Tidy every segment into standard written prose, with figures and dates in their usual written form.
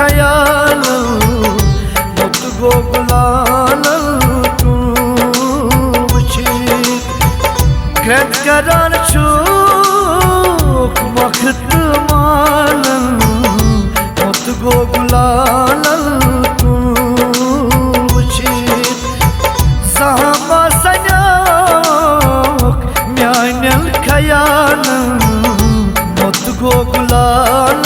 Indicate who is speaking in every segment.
Speaker 1: खयाल मुत गो गुलाल ग्रंथ करान छूक मखत मान मुत गो गुलाल जहाँ सन्योक म्यानल खयाल मुत गो गुलाल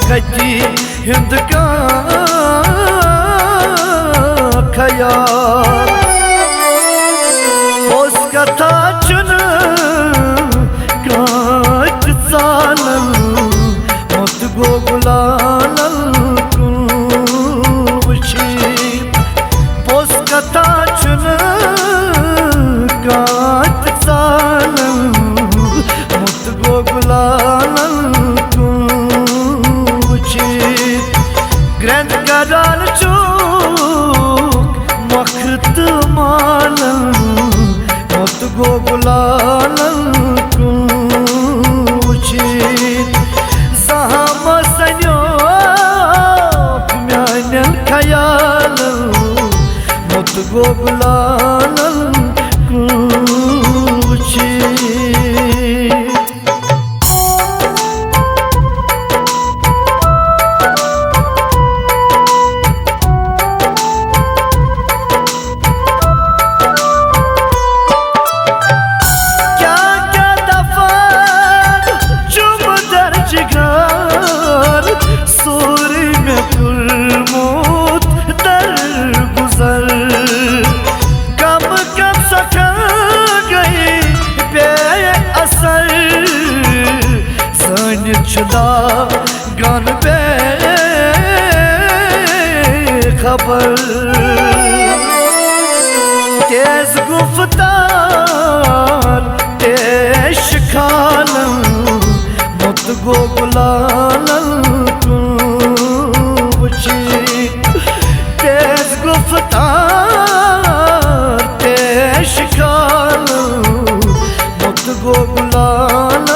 Speaker 1: कची हिंद का खयाल उस कथा चुन काट सालन मुत गो गुलाल उस कथा चुन काट सालन मुत गो गुलाल ग्रंथ करान चूक मखत मान मुत गो गुलाल जहाँ सन्योक म्यानल खयाल मुत गो गुलाल शुदा गान पे खबर तेज गुफ्तार तेज खाल मुत गो गुलाल तेज गुफ्तार तेज खाल मुत गो गुलाल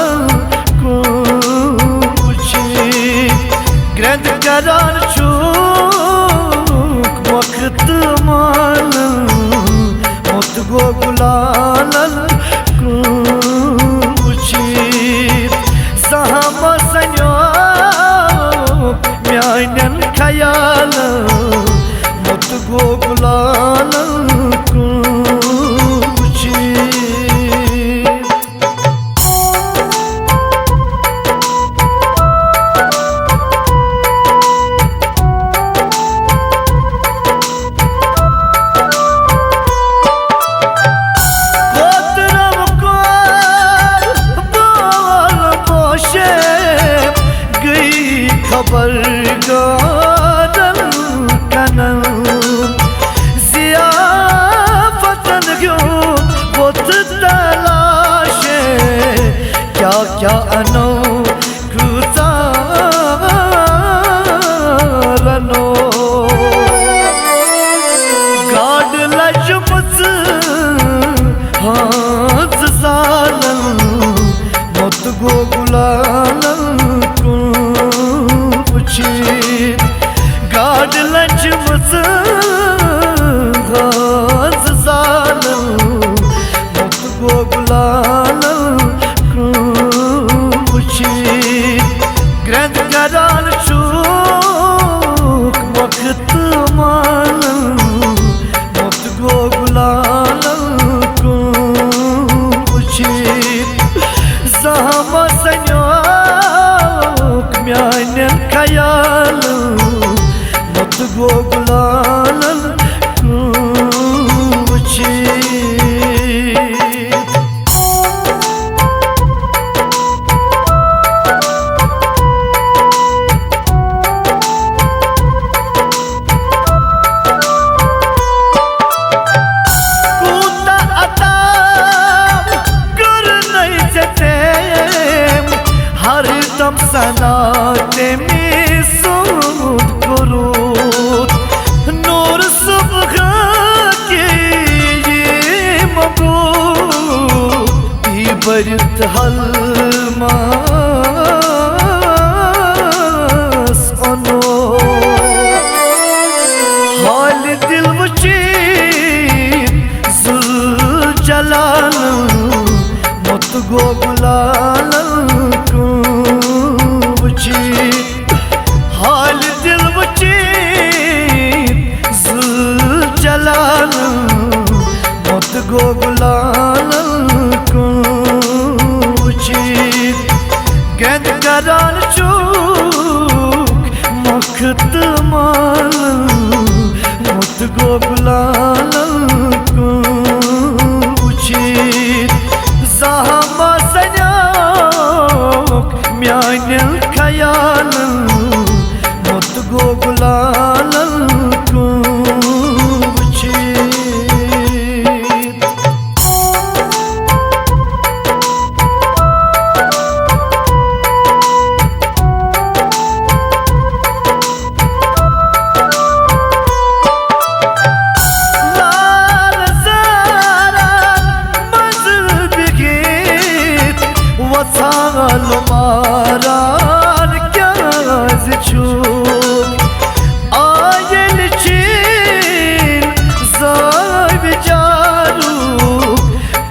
Speaker 1: ग्रंथ करान चूक मखत मान मुत गो गुलाल जहाँ सन्योक म्यानल खयाल मुत गो गुलाल खबर गादल कनल ज़ियाफ़तन क्यों बुत तलाशे क्या क्या अनोखुतारनो गाड लजमत हाथ सालन मुत गो गुलाल गाड लजमत हाथ सालन मुत गो गुलाल ग्रंथ करान चूक मखत मान मुत गो गुलाल जहाँ सन्योक म्यानल खयाल मुत गो गुलाल रोशनाते में सूद कुरूद नूर सुबह के ये मबूद बरत हलमास अनो हाल दिल वचीन जुल जलाल मत गो गुलाल को वचीन हाल दिल वचीन जुल जलाल मत गो गुलाल को गंद करान चूक मखत माल मुत गो गुलाल को उचित ज़हमा सन्याक म्यानल ख्याल मुत गो गुलाल को मारान क्या छूक आयल चीन ज़ाब जारू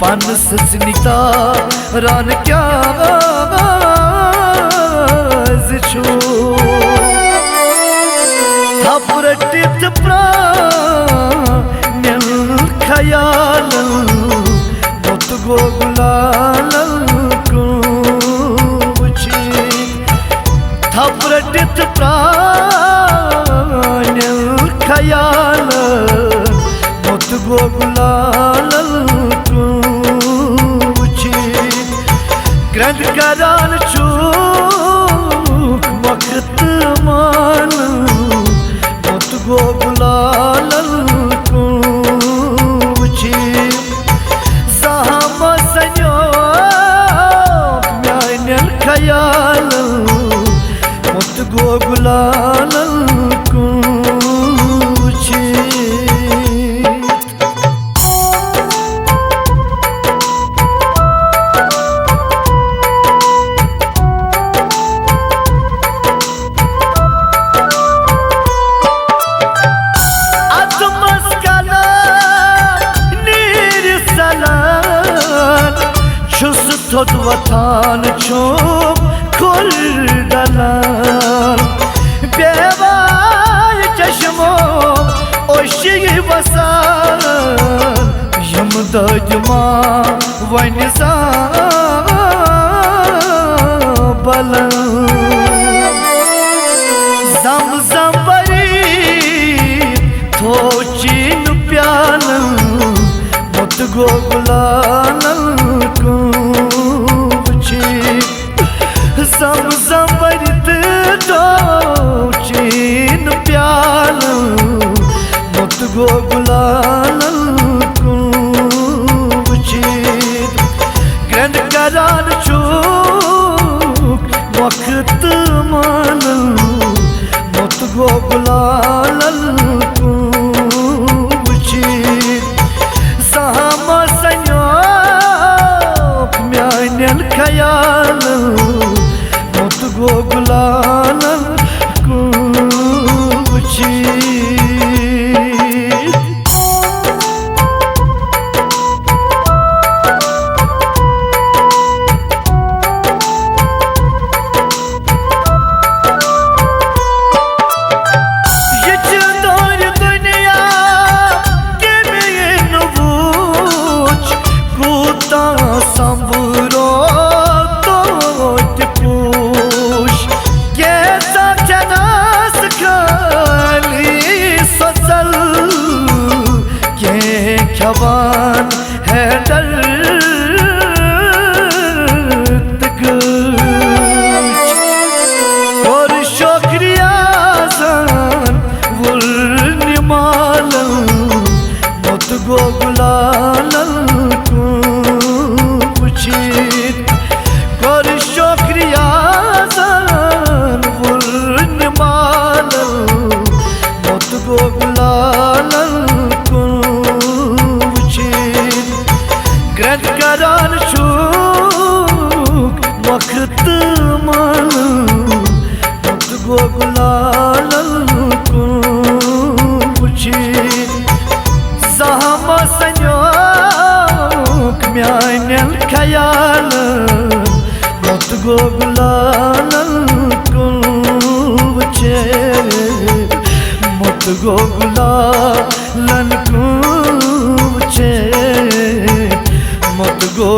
Speaker 1: पनस स्निता रान क्या छूक थपरटित प्राणल ख्याल मुत गो गुलाल थपरटित प्राणल ख्याल मुत गो गुलाल को ग्रंथ करान चूक वक्त मान मुत गो गुलाल को ज़हमा सन्याक म्यानल ख्याल मुत गो गुलाल को थोद वतान चोप खुल डलाल बेवाय चश्मो ओशी वसान यम दजमा वन सा बलन जम जम बरी थोचीन प्याल मुत गो गुलाल को सम संबरित दो चीन प्याल मुत गो गुलाल को ग्रंथ करान चूक वक्त मान मुत गो गुलाल को ज़हमा सन्याक म्यानल ख्याल मुत गो गुलाल को संबरो तो पूछ के करन शुक वक्त मान मत गो गुलालन कुछी सहम संयोग म्यानल ख्याल मत गो गुलालन कुछे मत गो गुलालन कुछे मत गो